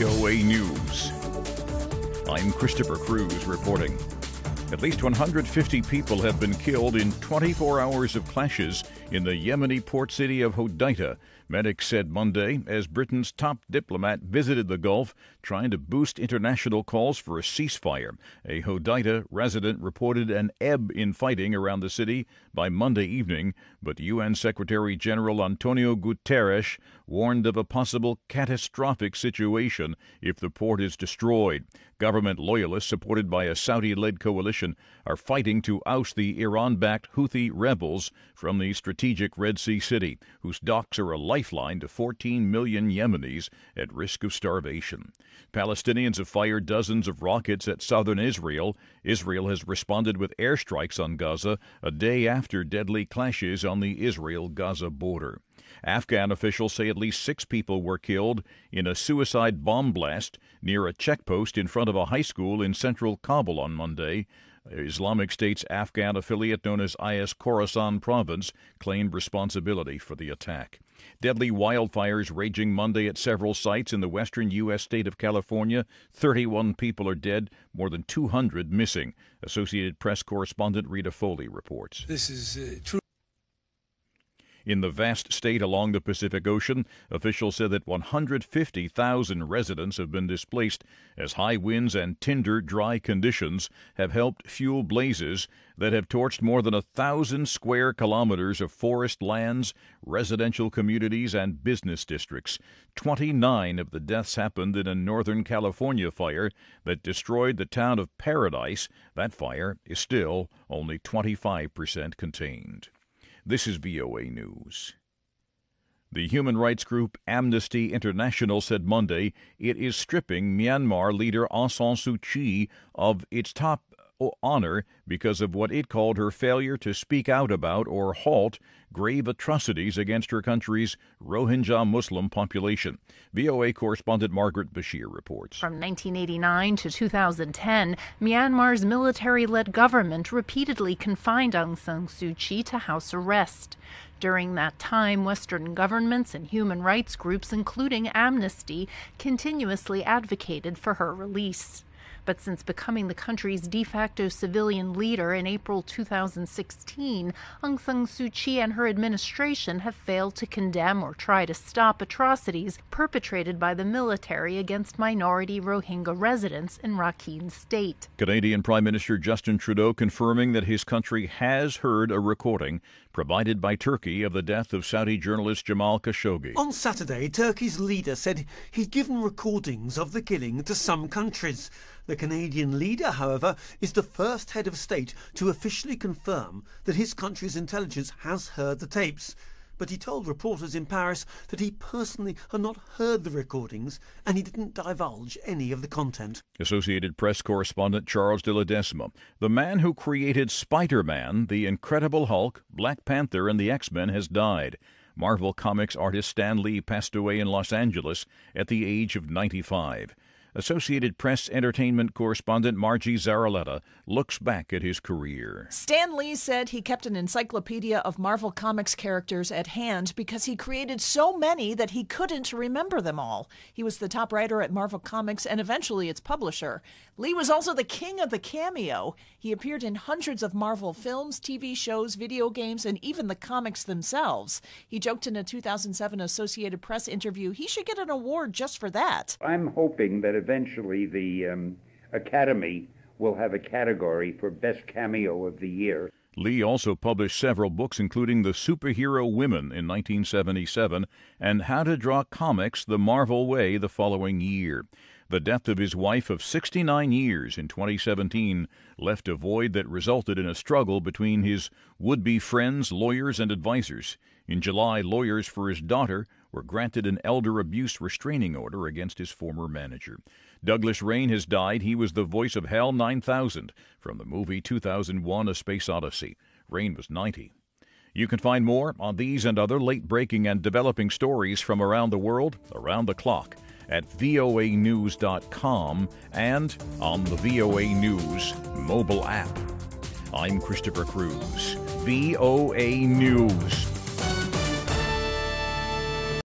VOA News. I'm Christopher Cruz reporting. At least 150 people have been killed in 24 hours of clashes in the Yemeni port city of Hodeida, medics said Monday, as Britain's top diplomat visited the Gulf trying to boost international calls for a ceasefire. A Hodeida resident reported an ebb in fighting around the city by Monday evening, but UN Secretary General António Guterres warned of a possible catastrophic situation if the port is destroyed. Government loyalists, supported by a Saudi-led coalition, are fighting to oust the Iran-backed Houthi rebels from the strategic Red Sea city, whose docks are a lifeline to 14 million Yemenis at risk of starvation. Palestinians have fired dozens of rockets at southern Israel. Israel has responded with airstrikes on Gaza a day after deadly clashes on the Israel-Gaza border. Afghan officials say at least 6 people were killed in a suicide bomb blast near a checkpost in front of a high school in central Kabul on Monday. Islamic State's Afghan affiliate known as IS Khorasan province claimed responsibility for the attack. Deadly wildfires raging Monday at several sites in the western U.S. state of California. 31 people are dead, more than 200 missing. Associated Press correspondent Rita Foley reports. This is true. In the vast state along the Pacific Ocean, officials said that 150,000 residents have been displaced as high winds and tinder-dry conditions have helped fuel blazes that have torched more than 1,000 square kilometers of forest lands, residential communities, and business districts. 29 of the deaths happened in a Northern California fire that destroyed the town of Paradise. That fire is still only 25% contained. This is VOA News. The human rights group Amnesty International said Monday it is stripping Myanmar leader Aung San Suu Kyi of its top honor because of what it called her failure to speak out about or halt grave atrocities against her country's Rohingya Muslim population. VOA correspondent Margaret Bashir reports. From 1989 to 2010, Myanmar's military-led government repeatedly confined Aung San Suu Kyi to house arrest. During that time, Western governments and human rights groups, including Amnesty, continuously advocated for her release. But since becoming the country's de facto civilian leader in April 2016, Aung San Suu Kyi and her administration have failed to condemn or try to stop atrocities perpetrated by the military against minority Rohingya residents in Rakhine State. Canadian Prime Minister Justin Trudeau confirming that his country has heard a recording provided by Turkey of the death of Saudi journalist Jamal Khashoggi. On Saturday, Turkey's leader said he'd given recordings of the killing to some countries. The Canadian leader, however, is the first head of state to officially confirm that his country's intelligence has heard the tapes. But he told reporters in Paris that he personally had not heard the recordings and he didn't divulge any of the content. Associated Press correspondent Charles de Ledesma. The man who created Spider-Man, the Incredible Hulk, Black Panther, and the X-Men has died. Marvel Comics artist Stan Lee passed away in Los Angeles at the age of 95. Associated Press entertainment correspondent Margie Zaraletta looks back at his career. Stan Lee said he kept an encyclopedia of Marvel Comics characters at hand because he created so many that he couldn't remember them all. He was the top writer at Marvel Comics and eventually its publisher. Lee was also the king of the cameo. He appeared in hundreds of Marvel films, TV shows, video games, and even the comics themselves. He joked in a 2007 Associated Press interview he should get an award just for that. I'm hoping that eventually the Academy will have a category for Best Cameo of the Year. Lee also published several books, including The Superhero Women in 1977 and How to Draw Comics the Marvel Way the following year. The death of his wife of 69 years in 2017 left a void that resulted in a struggle between his would-be friends, lawyers, and advisors. In July, lawyers for his daughter were granted an elder abuse restraining order against his former manager. Douglas Rain has died. He was the voice of HAL 9000 from the movie 2001: A Space Odyssey. Rain was 90. You can find more on these and other late-breaking and developing stories from around the world, around the clock, at voanews.com and on the VOA News mobile app. I'm Christopher Cruz, VOA News.